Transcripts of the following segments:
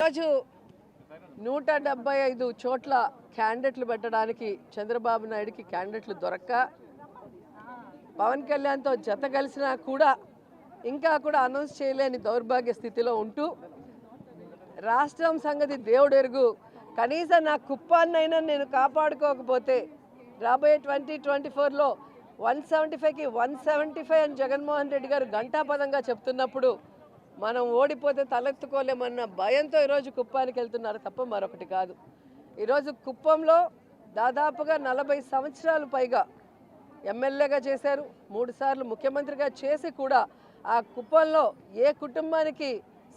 ఈరోజు 175 చోట్ల క్యాండిడేట్లు పెట్టడానికి చంద్రబాబు నాయుడుకి క్యాండిడేట్లు దొరక్క పవన్ కళ్యాణ్తో జత కలిసినా కూడా ఇంకా కూడా అనౌన్స్ చేయలేని దౌర్భాగ్య స్థితిలో ఉంటూ రాష్ట్రం సంగతి దేవుడు ఎరుగు, కనీసం నా కుప్పాన్నైనా నేను కాపాడుకోకపోతే రాబోయే 2024లో 175కి 175 అని జగన్మోహన్ రెడ్డి గారు ఘంటాపదంగా చెప్తున్నప్పుడు మనం ఓడిపోతే తలెత్తుకోలేమన్న భయంతో ఈరోజు కుప్పానికి వెళ్తున్నారు తప్ప మరొకటి కాదు. ఈరోజు కుప్పంలో దాదాపుగా 40 సంవత్సరాలు పైగా ఎమ్మెల్యేగా చేశారు, 3 సార్లు ముఖ్యమంత్రిగా చేసి కూడా ఆ కుప్పంలో ఏ కుటుంబానికి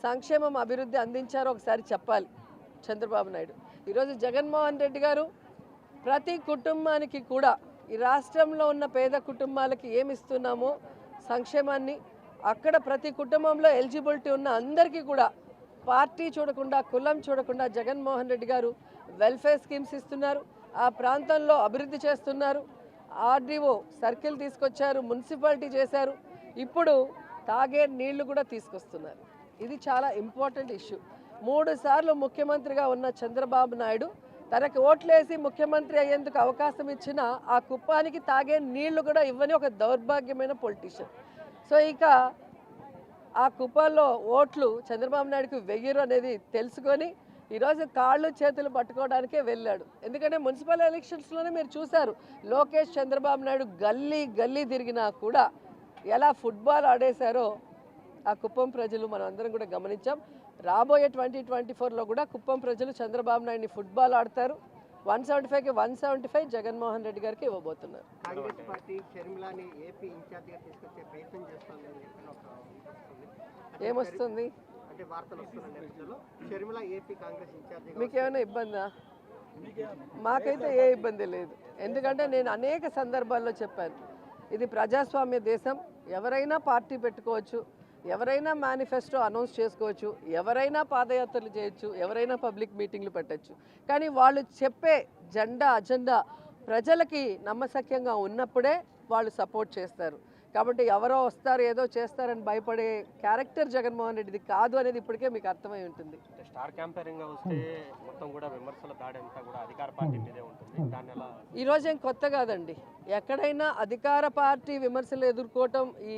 సంక్షేమం అభివృద్ధి అందించారో ఒకసారి చెప్పాలి చంద్రబాబు నాయుడు. ఈరోజు జగన్మోహన్ రెడ్డి గారు ప్రతి కుటుంబానికి కూడా ఈ రాష్ట్రంలో ఉన్న పేద కుటుంబాలకి ఏమి ఇస్తున్నామో సంక్షేమాన్ని అక్కడ ప్రతి కుటుంబంలో ఎలిజిబిలిటీ ఉన్న అందరికీ కూడా పార్టీ చూడకుండా కులం చూడకుండా జగన్మోహన్ రెడ్డి గారు వెల్ఫేర్ స్కీమ్స్ ఇస్తున్నారు. ఆ ప్రాంతంలో అభివృద్ధి చేస్తున్నారు. ఆర్డీఓ సర్కిల్ తీసుకొచ్చారు, మున్సిపాలిటీ చేశారు, ఇప్పుడు తాగే నీళ్లు కూడా తీసుకొస్తున్నారు. ఇది చాలా ఇంపార్టెంట్ ఇష్యూ. 3 సార్లు ముఖ్యమంత్రిగా ఉన్న చంద్రబాబు నాయుడు తనకు ఓట్లేసి ముఖ్యమంత్రి అయ్యేందుకు అవకాశం ఇచ్చిన ఆ కుప్పానికి తాగే నీళ్లు కూడా ఇవ్వని ఒక దౌర్భాగ్యమైన పొలిటీషియన్. సో ఇక ఆ కుప్పంలో ఓట్లు చంద్రబాబు నాయుడుకి వెయ్యరు అనేది తెలుసుకొని ఈరోజు కాళ్ళు చేతులు పట్టుకోవడానికే వెళ్ళాడు. ఎందుకంటే మున్సిపల్ ఎలక్షన్స్లోనే మీరు చూశారు, లోకేష్ చంద్రబాబు నాయుడు గల్లీ గల్లీ తిరిగినా కూడా ఎలా ఫుట్బాల్ ఆడేశారో ఆ కుప్పం ప్రజలు మనం అందరం కూడా గమనించాం. రాబోయే 2024లో కూడా కుప్పం ప్రజలు చంద్రబాబు నాయుడిని ఫుట్బాల్ ఆడతారు. 175కి 175 జగన్మోహన్ రెడ్డి గారికి ఇవ్వబోతున్నారు. కాంగ్రెస్ పార్టీ షర్మిలాని ఏపీ ఇన్ఛార్జిగా తీసుకొచ్చే ప్రయత్నం చేస్తుంది. ఏమొస్తుంది అంటే వార్తలు వస్తున్న నేపథ్యంలో షర్మిల ఏపీ కాంగ్రెస్ ఇన్ఛార్జిగా మీకేమైనా ఇబ్బందా? మాకైతే ఏ ఇబ్బంది లేదు. ఎందుకంటే నేను అనేక సందర్భాల్లో చెప్పాను, ఇది ప్రజాస్వామ్య దేశం, ఎవరైనా పార్టీ పెట్టుకోవచ్చు, ఎవరైనా మేనిఫెస్టో అనౌన్స్ చేసుకోవచ్చు, ఎవరైనా పాదయాత్రలు చేయొచ్చు, ఎవరైనా పబ్లిక్ మీటింగ్లు పెట్టచ్చు. కానీ వాళ్ళు చెప్పే అజెండా ప్రజలకి నమ్మశక్యంగా ఉన్నప్పుడే వాళ్ళు సపోర్ట్ చేస్తారు. కాబట్టి ఎవరో వస్తారు ఏదో చేస్తారని భయపడే క్యారెక్టర్ జగన్మోహన్ రెడ్డిది కాదు అనేది ఇప్పటికే మీకు అర్థమై ఉంటుంది. స్టార్ క్యాంపెయినింగ్ వస్తే మొత్తం కూడా విమర్శల దాడి అంతా కూడా అధికార పార్టీ మీదే ఉంటుంది. దాని ఈరోజు ఏం కొత్త కాదండి. ఎక్కడైనా అధికార పార్టీ విమర్శలు ఎదుర్కోవటం ఈ